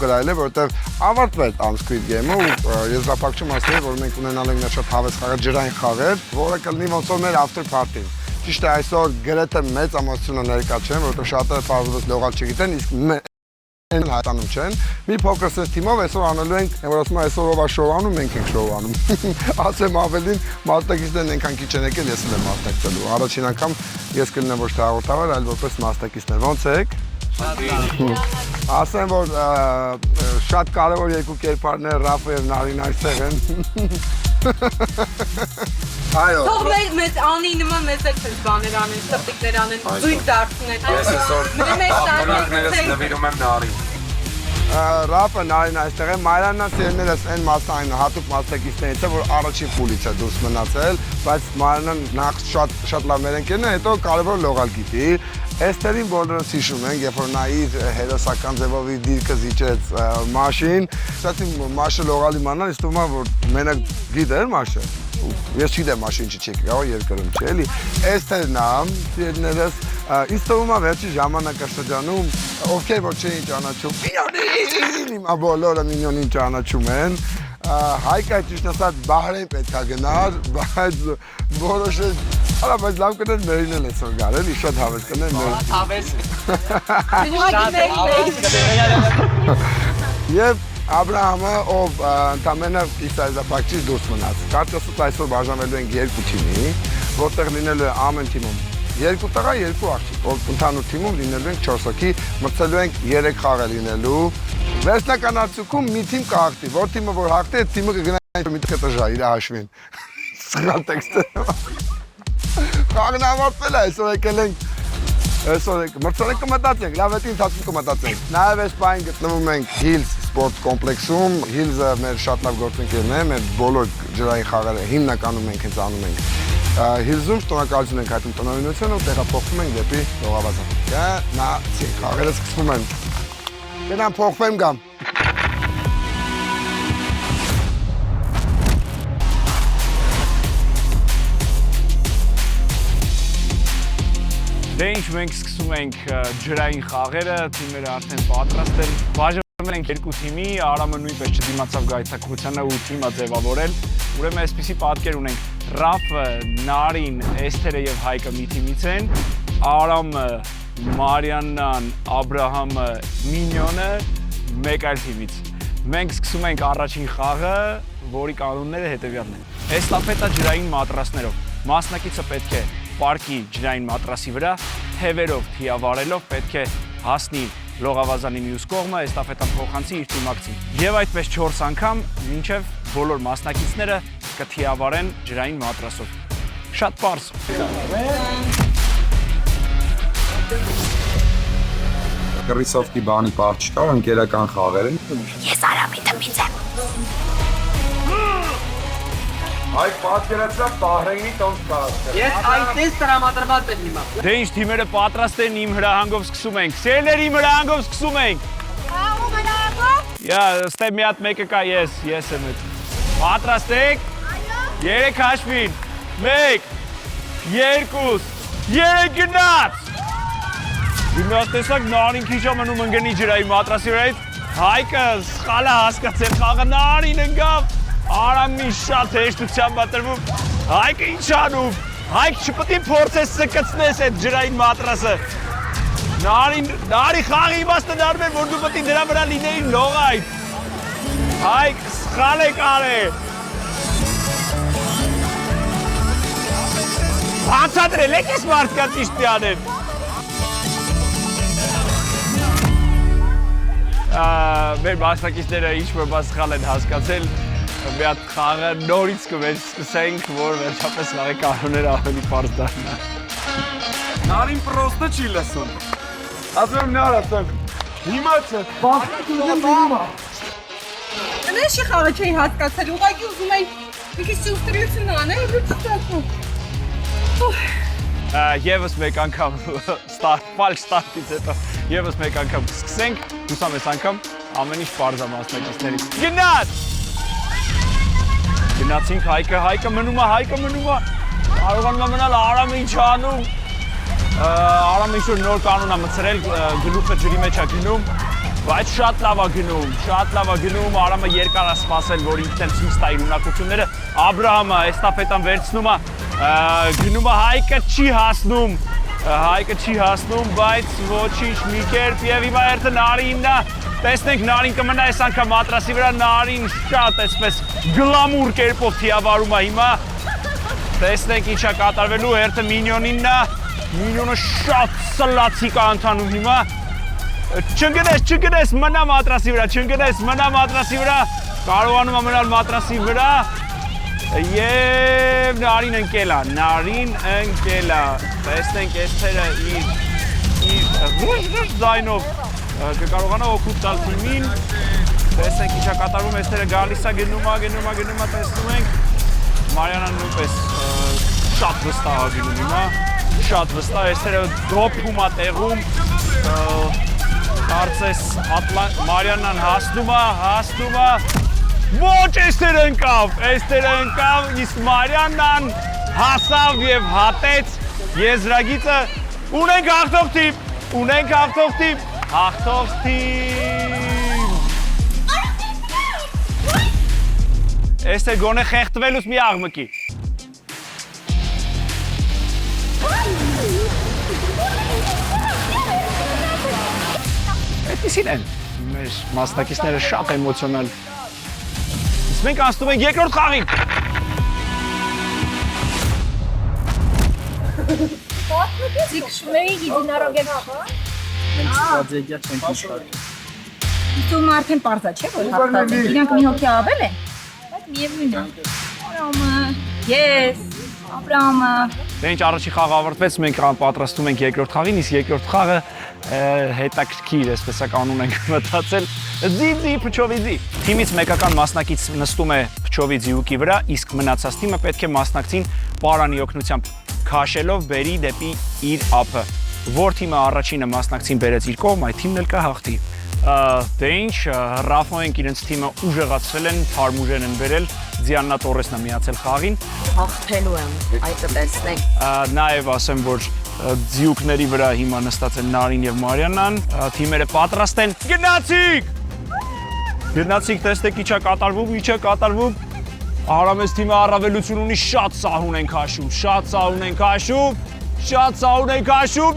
Կրայել է, որովհետև ավարտվեց Squid Game-ը ու եզրափակչում ասել է, որ մենք ունենալ ենք շատ հավես խաղեր, ջրային խաղեր, որը կլինի ոնց որ մեր after party-ն։ Ճիշտ է, այսօր գրեթե մեծ ամուսնությունը ներկա չեն, որովհետև շատերը բարձրացած լողալ չգիտեն, իսկ հայտանում չեն։ Մի փոքր sense թիմով այսօր անելու ենք, որ ասում եմ այսօր ով է շոուանում, մենք ենք շոուանում։ Ասեմ ավելին, մասնակիցներն այնքան քիչ են եկել, ես եմ մասնակցելու։ Առաջին անգամ ես կլինեմ ոչ թե հաղորդավար, այլ որպես մասնակիցներ։ Ոնց եք։ Ասեմ, որ շատ կարևոր երկու կերպարներ Ռաֆը եւ Նարին այստեղ են։ Այո։ Թող մեծ անի նման մեծ էլ բաներ անեն, տպիկներ անեն, զույգ դարձնեն։ Ես այսօր ապրանքներս նվիրում եմ Նարին։ Ռաֆը Նարին այստեղ է, Մարիաննա սերներս այն մասային հատուկ մասնակիցներից է, որ առաջին փուլից է դուրս մնացել, բայց Մարիաննան նախ շատ լավ մեր ընկերն է, հետո կարևոր լողալ գիտի։ Էստերին բոլորս հիշում ենք, երբ որ նա իր հերոսական ձևով իր դիրքը զիջեց Մաշին, շատ Մաշը լողալ իմանալ, իսկ թվում է, որ մենակ գիտեր Մաշը։ Ես չգիտեմ Մաշին չի եկավ երկրում չէ, էլի։ Էստերն է, սիրելիներս, ինձ թվում է վերջի ժամանակաշրջանում ովքեր որ չէին ճանաչում, Մինյոնին, հիմա բոլորը Մինյոնին ճանաչում են։ Հայկը ճիշտ ասած Բահրեյն պետք է գնար, բայց որոշեց Արա, բայց լավ կներ մերին էլ այսօր գար, էլի, շատ հավես կներ մեր։ Հավես։ Եվ Աբրահամը, ով ընդամենը իսայզապակչից դուրս մնաց։ Կարծես այսօր բաժանվելու ենք երկու թիմի, որտեղ լինելու է ամեն թիմում երկու տղա, երկու աղջիկ, ով ընդհանուր թիմում լինելու ենք 4 հոգի, մրցելու ենք 3 խաղ լինելու։ Վերջնական արդյունքում մի թիմ կհաղթի, որ թիմը որ հաղթի, այդ թիմը կգնա մի տեղ տժա իր հաշվին։ Սխալ տեքստը։ Խաղն ավարտվել է, այսօր եկել ենք, այսօր մրցարek կմտածենք, լավ էտի ընթացքում կմտածենք։ Նաև այս պահին գտնվում ենք Hills սպորտ կոմպլեքսում, Hills-ը մեր շատ լավ գործընկերն է, մեր բոլոր ջրային խաղերը հիմնականում մենք հենց անում ենք Hills-ում, շնորհակալություն ենք հայտնում տնօրինությանը ու տեղափոխվում ենք դեպի լողավազան։ Գնացի, խաղերը սկսվում են։ Գնամ փոխվեմ գամ։ Դե ինչ մենք սկսում ենք ջրային խաղերը, թիմերը արդեն պատրաստ են, բաժանվել ենք երկու թիմի, Արամը նույնպես չդիմացավ գայթակղությանը ու թիմը ձևավորել, ուրեմն այսպիսի պատկեր ունենք, Ռաֆը, Նարին, Էսթերը և Հայկը մի թիմից են, Արամը, Մարիաննան, Աբրահամը, Մինյոնը մեկ այլ թիմից։ Մենք սկսում ենք առաջին խաղը, որի կանոնները հետևյալն են։ Էստաֆետա ջրային մատրասներով, մասնակիցը պետք է պարկի ջրային մատրասի վրա, թևերով թիավարելով պետք է հասնի լողավազանի մյուս կողմը, էստաֆետան փոխանցի իր թիմակցին։ Եվ այդպես 4 անգամ, մինչև բոլոր մասնակիցները կթիավարեն ջրային մատրասով։ Շատ պարզ։ Կռիսովկի բանի պահ չկա, ընկերական խաղեր են։ Ես Արամի թմից եմ։ Այդ պատկերացրած Բահրեյնի տոն կա։ Ես այնպես տրամադրված եմ հիմա։ Դե ինչ թիմերը պատրաստ են, իմ հրահանգով սկսում ենք։ Սերներ իմ հրահանգով սկսում ենք։ Ահա հրահանգով։ Յա, ստե մի հատ մեկը կա ես եմ այդ։ Պատրաստ եք։ Այո։ 3 հաշվին։ 1 2 3 գնաց։ Հիմա տեսակ Նարին քիչ ամնում ընկնի ջրայի մատրասի վրայից։ Հայկը սխալ է հասկացել խաղը, Նարին ընկավ։ Արամին շատ հեշտությամբ ատրվում, Հայկը ինչ անում, Հայկ չպետք է փորձես սկցնես այդ ջրային մատրասը, Նարի խաղի իմաստը դառնում էր, որ դու պետք է դրա վրա լինեի լողայդ, Հայկ սխալ եք արել, բացատրել եք ես մարդկանց ինչ պիտի անեն, մեր մասնակիցները ինչ-որ բան սխալ են հասկացել, մի հատ խաղը նորից կսկսենք, որ վերջապես խաղի կանոնները ավելի պարզ դառնան։ Նարին պրոստը չի լսում։ Ասում եմ Նար, ասում, հիմա չէ, բացատրում հիմա։ Ես չի խաղը չէի հասկացել, ուղղակի ուզում էի մի քիչ սուստրություն անել, ու չստացվում։ Եվս մեկ անգամ ֆալշ ստարտից հետո եվս մեկ անգամ կսկսենք, հուսամ ես անգամ ամեն ինչ պարզ է մասնակիցներից։ Գնաց! Գնացինք Հայկը մնում է, կարողանում է մնալ Արամը ինչ անում, Արամը ինչ-որ նոր կանոն է մցրել, գլուխը ջրի մեջ է գնում, Բայց շատ լավ է գնում, Արամը երկար է սպասել, որ ինքն էլ ցույց տա իր ունակությունները։ Աբրահամը էստաֆետան վերցնում է, գնում է Հայկը չի հասնում, բայց ոչինչ մի կերպ եւ հիմա երթը Նարինն է։ Տեսնենք Նարին կմնա այս անգամ մատրասի վրա, Նարին շատ այսպես գլամուր կերպով թիավարում է հիմա։ Տեսնենք ինչ է կատարվելու, երթը Մինյոնինն է։ Մինյոնը շատ սլացիկ է ընթանում հիմա։ Չընկնես, մնա մատրասի վրա, կարողանում է մնալ մատրասի վրա եւ Նարին ընկել է, տեսնենք էսթերը իր ձայնով կկարողանա օգուտ տալ թիմին, տեսնենք ինչ է կատարվում, էսթերը գալիս է, գնում է, տեսնում ենք, Մարիանան նույնպես շատ վստահ է գնում հիմա, էսթերը դոփում է տեղում, կարծես Մարիանան հասնում է, ոչ էստեր ընկավ, իսկ Մարիանան հասավ և հատեց եզրագիծը, ունենք հաղթող թիմ, էստեր գոնե խեղտվելուց մի աղմկի։ Այդպիսին են, մեր մասնակիցները շատ էմոցիոնալ։ Մենք անցնում ենք երկրորդ խաղին։ Զիքշմեի իդինարոգեն Դու արդեն պարզա չէ, որ հաղթած են, իրանք մի հոգի ավել են, բայց միևնույն է։ Աբրահամը։ Դե ինչ առաջի խաղը ավարտվեց, մենք պատրաստում ենք երկրորդ խաղին, իսկ երկրորդ խաղը հետաքրքիր, այսպես է կանոն ենք մտածել, ձի փչովիձի։ Թիմից մեկական մասնակից նստում է փչովիձի ուկի վրա, իսկ մնացած թիմը պետք է մասնակցին պարանի օգնությամբ քաշելով բերի դեպի իր ափը։ Որ թիմը առաջինը մասնակցին բերեց իր կողմ, այդ թիմն էլ կհաղթի։ Դե ինչ, Ռաֆոենք իրենց թիմը ուժեղացրել են, թարմուժեն են բերել, Ձիաննա Տորեսն է միացել խաղին։ Հաղթելու եմ, այդ տեսնենք։ Նաև ասեմ, որ ձիուկների վրա հիմա նստած են Նարին և Մարիանան, թիմերը պատրաստ են, գնացիք, տեսնեք ինչ է կատարվում, Արամես թիմը առավելություն ունի, շատ սահուն են քաշում,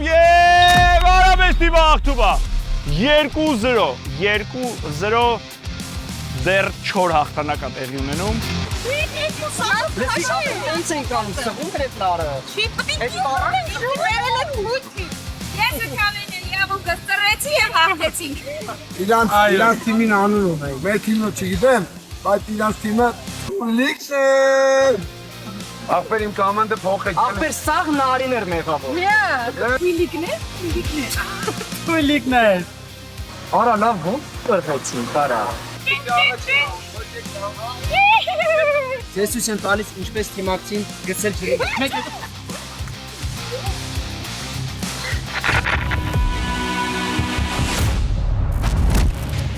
և Արամես թիմը հաղթում է, 2-0, դեռ 4 հաղթանակ է տեղի ունենում։ Ինչ ենք անում, սղում կրետ լարը։ Ես ըքավեն իրավունքը սրեցի և հաղթեցինք։ Իրանց թիմին անունով է, մեր թիմը չգիտեմ, բայց իրանց թիմը ուլիքս է։ Ախպեր իմ կամանդը փոխ եք։ Ախպեր սաղ նարին էր մեղավոր։ Ուլիկներ։ Արա լավ ոնց պրխեցին, կարա։ Ես ուսեմ տալիս ինչպես թիմակցին գցել ջրի։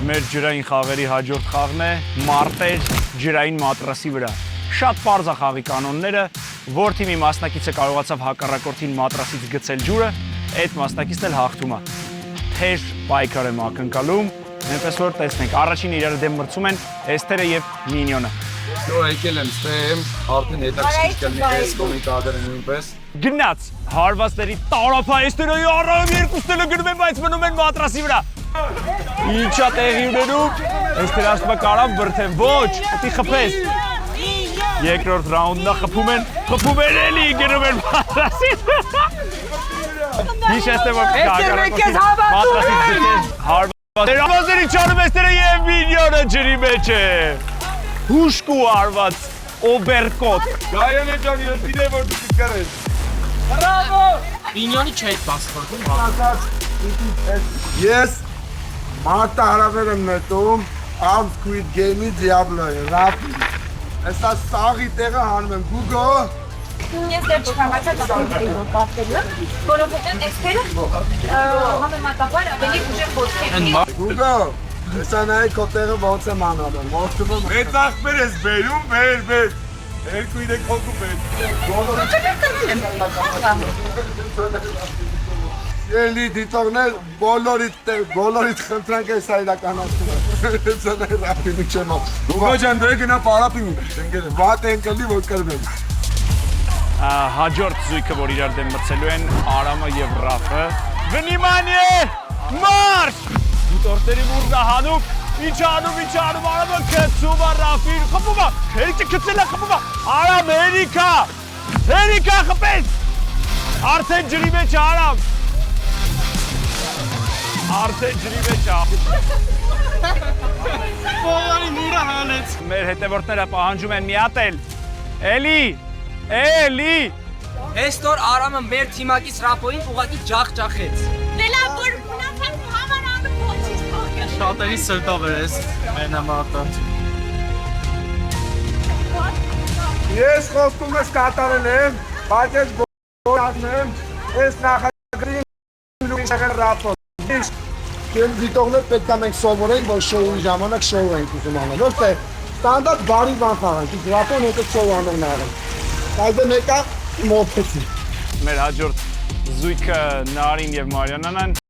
Մեր ջրային խաղերի հաջորդ խաղն է մարտեր ջրային մատրասի վրա։ Շատ պարզ է խաղի կանոնները, որ թիմի մասնակիցը կարողացավ հակառակորդին մատրասից գցել ջուրը, այդ մասնակիցն էլ հաղթում է։ Թեժ պայքար եմ ակնկալում, այնպես որ տեսնենք, առաջին իրար դեմ մրցում են Էսթերը և Մինյոնը։ Դու եկել եմ ստեմ, արդեն հետաքրքիր կլինի այս կողմի կադրը նույնպես։ Գնաց, հարվածների տարափա Էսթերոյի առայում երկուսները գնում են, բայց մնում են մատրասի վրա։ Ինչա տեղի ունենում, Էսթերը ասում է կարամ բրթեմ, ոչ, պտի խփես։ Երկրորդ ռաունդն է, խփում են էլի, գնում են մատրասին։ Հիշեցնեմ, որ հակառակորդին մատրասից գցել հարվածներ։ Հարվածների չանում Էսթերը և Մինյոնը ջրի մեջ է։ Հուշկու արված օբերկոտ։ Գայանը ջան, ես իրե որ դու կկրես։ Բրավո։ Մինյոնի չեք պասպորտում։ Ես Մարտա հարավեր եմ նետում, Armed Squid Game-ի Diablo-ը, Rafi։ Այսա սաղի տեղը հանում եմ Google։ Ես դեռ չհամացած որ պատվելու, որովհետև էսթերը համեմատաբար ավելի ուժեղ ոտք են։ Google, այսա նայի քո տեղը ոնց եմ անում, ոնցում եմ։ Մեծ ախպեր ես բերում, մեր, երկու իրեք հոգու բեր։ Էլի դիտողներ բոլորիդ խնդրանք էս այլականացնում։ Ձեր ռապինի չեմ։ Գոգո ջան, դե գնա պարապին։ Ընկեր, վատ են կլի որ կրվեն։ Հաջորդ զույգը, որ իրար դեմ մրցելու են Արամը եւ Ռաֆը։ Վնիմանիե! Մարշ! Դիտորդների մուրդը հանում, ինչ անում, Արամը քծում է Ռաֆին, խփում է, հերիքը քծել է, խփում է, Արամ, հերիքա խփեց, արդեն ջրի մեջ է Արամ, Բոլորի մուրը հանեց։ մեր հետևորդները պահանջում են միատել, էլի, Հեստոր Արամը մեր թիմակից Ռափոին ուղղակի ջախջախեց։ Լելա որ մնացած համար անում ոչինչ թողել։ Շատերի սրտով էր էս մենամարտը։ Ես խոստում ես կատարել եմ, բայց ես բոլորն ես նախագծին լույսը ռապորտ։ Ես դիտողներ պետք է մենք սովորենք, որ շոուի ժամանակ շոու ենք ուզում անել։ Ոչ թե ստանդարտ բարի բան խաղանք, իսկ ռապորն հետո շոու անողն արել։ Բայց դե մեկը մոթեցի։ մեր հաջորդ զույգը Նարին եւ Մարիանան են,